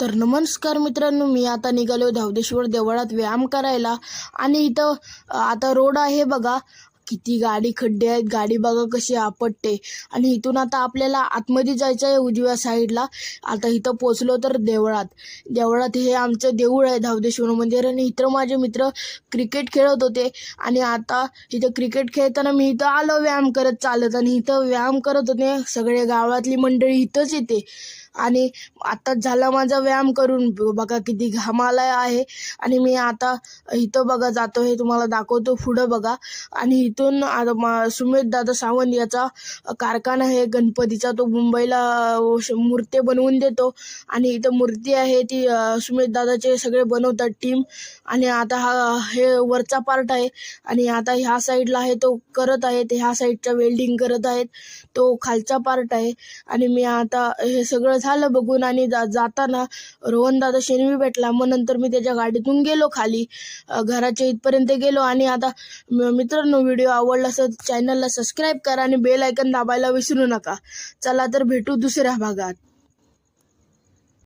तर नमस्कार मित्रांनो, मी आता निघालो धावदेश्वर देवळात व्यायाम करायला. आणि इथं आता रोड आहे बघा, किती गाडी खड्डे आहेत. गाडी बघा कशी आपटते. आणि इथून आता आपल्याला आतमध्ये जायचं आहे उजव्या साईडला. आता इथं पोचलो तर देवळात हे आमचं देऊळ आहे धावदेश्वर मंदिर. आणि इथं माझे मित्र क्रिकेट खेळत होते. आणि आता इथं क्रिकेट खेळताना मी इथं आलो व्यायाम करत चालत. आणि इथं व्यायाम करत होते सगळे गावातली मंडळी इथंच येते. आणि आताच झाला माझा व्यायाम करून, बघा किती घाम आला आहे. आणि मी आता इथं बघा जातो, हे तुम्हाला दाखवतो पुढं बघा. आणि इथून सुमेध दादा सावंत याचा कारखाना आहे गणपतीचा, तो मुंबईला मूर्ती बनवून देतो. आणि इथं मूर्ती आहे ती सुमेध दादाचे सगळे बनवतात टीम. आणि आता हे वरचा पार्ट आहे. आणि आता ह्या साईडला आहे तो करत आहेत, ह्या साईडच्या वेल्डिंग करत आहेत, तो खालचा पार्ट आहे. आणि मी आता हे सगळं झालं बघून. आणि जाताना रोहन दादा शेणवी भेटला. मग नंतर मी त्याच्या गाडीतून गेलो खाली, घराच्या इथपर्यंत गेलो. आणि आता मित्रांनो, व्हिडिओ आवडला असेल चॅनलला सबस्क्राईब करा आणि बेल आयकन दाबायला विसरू नका. चला तर भेटू दुसऱ्या भागात.